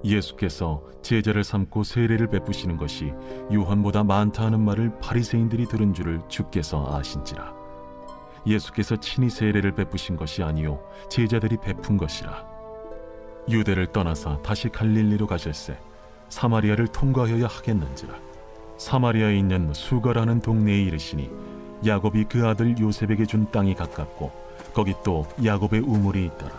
예수께서 제자를 삼고 세례를 베푸시는 것이 요한보다 많다 하는 말을 바리새인들이 들은 줄을 주께서 아신지라. 예수께서 친히 세례를 베푸신 것이 아니요 제자들이 베푼 것이라. 유대를 떠나사 다시 갈릴리로 가실새 사마리아를 통과하여야 하겠는지라. 사마리아에 있는 수가라는 동네에 이르시니 야곱이 그 아들 요셉에게 준 땅이 가깝고 거기 또 야곱의 우물이 있더라.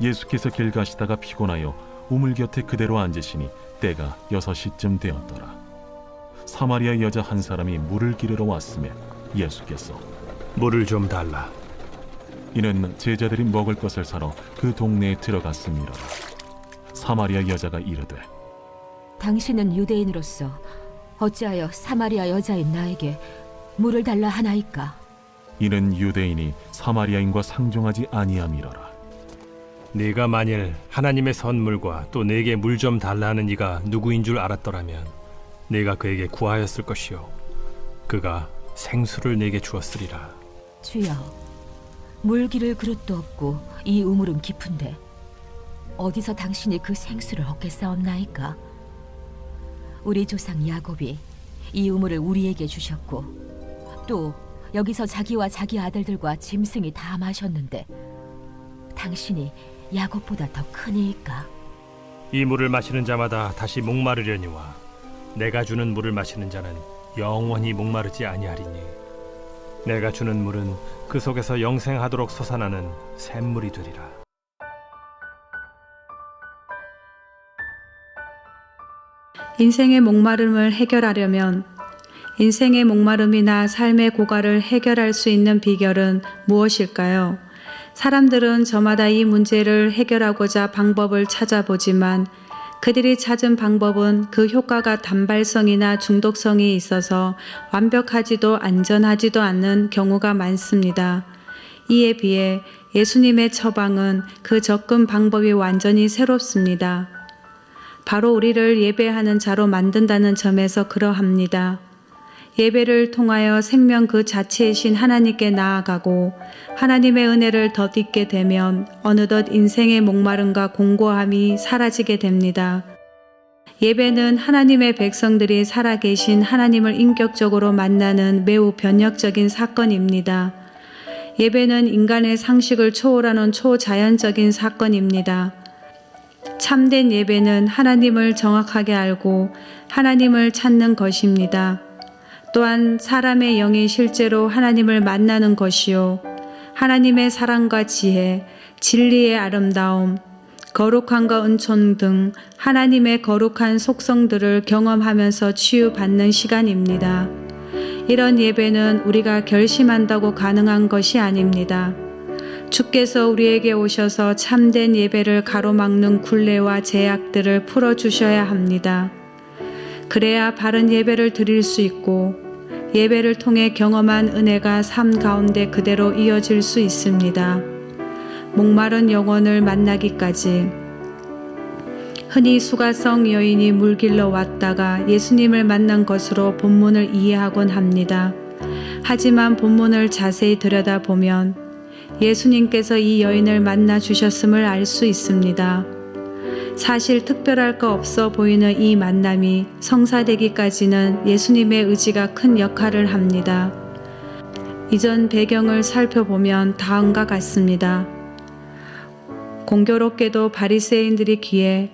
예수께서 길 가시다가 피곤하여 우물 곁에 그대로 앉으시니 때가 6시쯤 되었더라. 사마리아 여자 한 사람이 물을 기르러 왔으며 예수께서 물을 좀 달라. 이는 제자들이 먹을 것을 사러 그 동네에 들어갔음이로라. 사마리아 여자가 이르되 당신은 유대인으로서 어찌하여 사마리아 여자인 나에게 물을 달라 하나이까? 이는 유대인이 사마리아인과 상종하지 아니함이로라. 네가 만일 하나님의 선물과 또 내게 물 좀 달라 하는 이가 누구인 줄 알았더라면 네가 그에게 구하였을 것이요 그가 생수를 내게 주었으리라. 주여, 물 기를 그릇도 없고 이 우물은 깊은데 어디서 당신이 그 생수를 얻겠사옵나이까? 우리 조상 야곱이 이 우물을 우리에게 주셨고 또 여기서 자기와 자기 아들들과 짐승이 다 마셨는데 당신이 야곱보다 더 크니이까? 이 물을 마시는 자마다 다시 목마르려니와 내가 주는 물을 마시는 자는 영원히 목마르지 아니하리니 내가 주는 물은 그 속에서 영생하도록 솟아나는 샘물이 되리라. 인생의 목마름을 해결하려면 인생의 목마름이나 삶의 고갈을 해결할 수 있는 비결은 무엇일까요? 사람들은 저마다 이 문제를 해결하고자 방법을 찾아보지만 그들이 찾은 방법은 그 효과가 단발성이나 중독성이 있어서 완벽하지도 안전하지도 않는 경우가 많습니다. 이에 비해 예수님의 처방은 그 접근 방법이 완전히 새롭습니다. 바로 우리를 예배하는 자로 만든다는 점에서 그러합니다. 예배를 통하여 생명 그 자체이신 하나님께 나아가고 하나님의 은혜를 덧입게 되면 어느덧 인생의 목마름과 공고함이 사라지게 됩니다. 예배는 하나님의 백성들이 살아계신 하나님을 인격적으로 만나는 매우 변혁적인 사건입니다. 예배는 인간의 상식을 초월하는 초자연적인 사건입니다. 참된 예배는 하나님을 정확하게 알고 하나님을 찾는 것입니다. 또한 사람의 영이 실제로 하나님을 만나는 것이요 하나님의 사랑과 지혜, 진리의 아름다움, 거룩함과 은총 등 하나님의 거룩한 속성들을 경험하면서 치유받는 시간입니다. 이런 예배는 우리가 결심한다고 가능한 것이 아닙니다. 주께서 우리에게 오셔서 참된 예배를 가로막는 굴레와 제약들을 풀어주셔야 합니다. 그래야 바른 예배를 드릴 수 있고 예배를 통해 경험한 은혜가 삶 가운데 그대로 이어질 수 있습니다. 목마른 영혼을 만나기까지 흔히 수가성 여인이 물길러 왔다가 예수님을 만난 것으로 본문을 이해하곤 합니다. 하지만 본문을 자세히 들여다보면 예수님께서 이 여인을 만나 주셨음을 알 수 있습니다. 사실 특별할 거 없어 보이는 이 만남이 성사되기까지는 예수님의 의지가 큰 역할을 합니다. 이전 배경을 살펴보면 다음과 같습니다. 공교롭게도 바리새인들이 귀에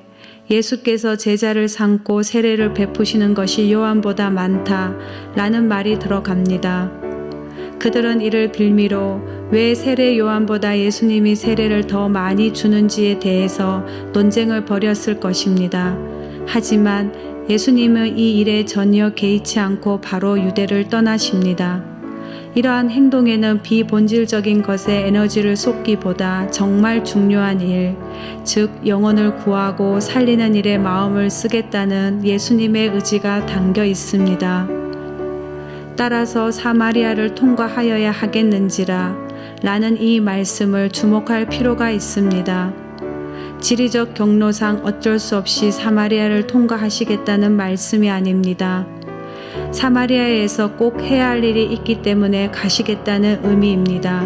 예수께서 제자를 삼고 세례를 베푸시는 것이 요한보다 많다라는 말이 들어갑니다. 그들은 이를 빌미로 왜 세례 요한보다 예수님이 세례를 더 많이 주는지에 대해서 논쟁을 벌였을 것입니다. 하지만 예수님은 이 일에 전혀 개의치 않고 바로 유대를 떠나십니다. 이러한 행동에는 비본질적인 것에 에너지를 쏟기보다 정말 중요한 일, 즉 영혼을 구하고 살리는 일에 마음을 쓰겠다는 예수님의 의지가 담겨 있습니다. 따라서 사마리아를 통과하여야 하겠는지라 라는 이 말씀을 주목할 필요가 있습니다. 지리적 경로상 어쩔 수 없이 사마리아를 통과하시겠다는 말씀이 아닙니다. 사마리아에서 꼭 해야 할 일이 있기 때문에 가시겠다는 의미입니다.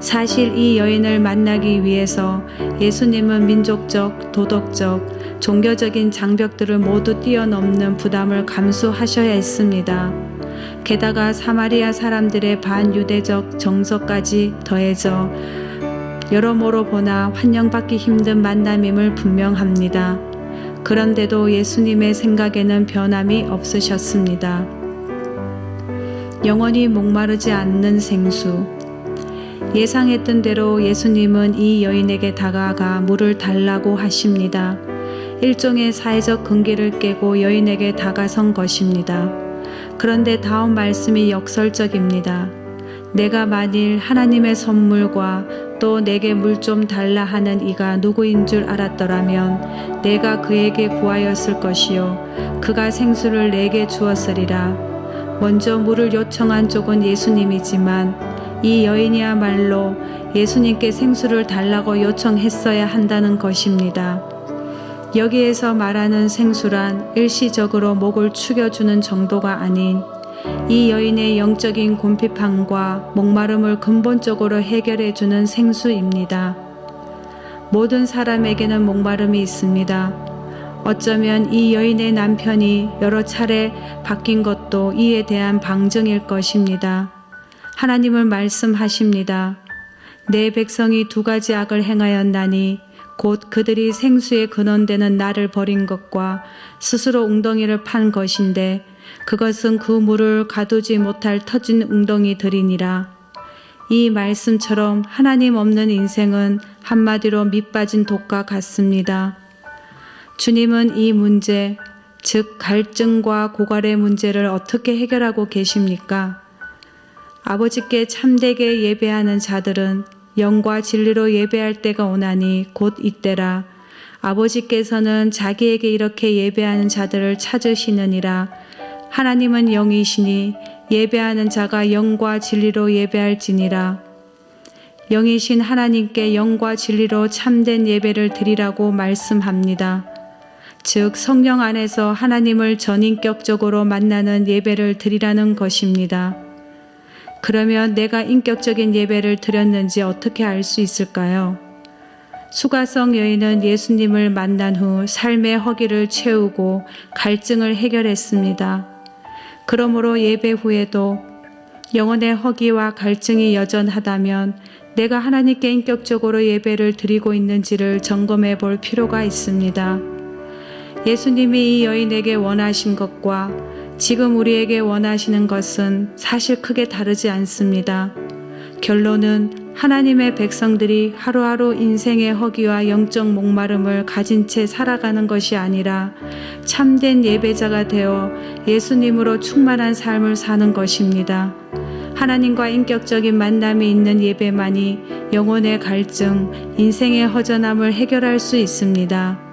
사실 이 여인을 만나기 위해서 예수님은 민족적, 도덕적, 종교적인 장벽들을 모두 뛰어넘는 부담을 감수하셔야 했습니다. 게다가 사마리아 사람들의 반유대적 정서까지 더해져 여러모로 보나 환영받기 힘든 만남임을 분명합니다. 그런데도 예수님의 생각에는 변함이 없으셨습니다. 영원히 목마르지 않는 생수. 예상했던 대로 예수님은 이 여인에게 다가가 물을 달라고 하십니다. 일종의 사회적 금기를 깨고 여인에게 다가선 것입니다. 그런데 다음 말씀이 역설적입니다. 내가 만일 하나님의 선물과 또 내게 물 좀 달라 하는 이가 누구인 줄 알았더라면 내가 그에게 구하였을 것이요 그가 생수를 내게 주었으리라. 먼저 물을 요청한 쪽은 예수님이지만 이 여인이야말로 예수님께 생수를 달라고 요청했어야 한다는 것입니다. 여기에서 말하는 생수란 일시적으로 목을 축여주는 정도가 아닌 이 여인의 영적인 곤핍함과 목마름을 근본적으로 해결해주는 생수입니다. 모든 사람에게는 목마름이 있습니다. 어쩌면 이 여인의 남편이 여러 차례 바뀐 것도 이에 대한 방증일 것입니다. 하나님은 말씀하십니다. 내 백성이 두 가지 악을 행하였나니 곧 그들이 생수의 근원되는 나를 버린 것과 스스로 웅덩이를 판 것인데 그것은 그 물을 가두지 못할 터진 웅덩이들이니라. 이 말씀처럼 하나님 없는 인생은 한마디로 밑빠진 독과 같습니다. 주님은 이 문제, 즉 갈증과 고갈의 문제를 어떻게 해결하고 계십니까? 아버지께 참되게 예배하는 자들은 영과 진리로 예배할 때가 오나니 곧 이때라. 아버지께서는 자기에게 이렇게 예배하는 자들을 찾으시느니라. 하나님은 영이시니 예배하는 자가 영과 진리로 예배할지니라. 영이신 하나님께 영과 진리로 참된 예배를 드리라고 말씀합니다. 즉 성령 안에서 하나님을 전인격적으로 만나는 예배를 드리라는 것입니다. 그러면 내가 인격적인 예배를 드렸는지 어떻게 알 수 있을까요? 수가성 여인은 예수님을 만난 후 삶의 허기를 채우고 갈증을 해결했습니다. 그러므로 예배 후에도 영혼의 허기와 갈증이 여전하다면 내가 하나님께 인격적으로 예배를 드리고 있는지를 점검해 볼 필요가 있습니다. 예수님이 이 여인에게 원하신 것과 지금 우리에게 원하시는 것은 사실 크게 다르지 않습니다. 결론은 하나님의 백성들이 하루하루 인생의 허기와 영적 목마름을 가진 채 살아가는 것이 아니라 참된 예배자가 되어 예수님으로 충만한 삶을 사는 것입니다. 하나님과 인격적인 만남이 있는 예배만이 영혼의 갈증, 인생의 허전함을 해결할 수 있습니다.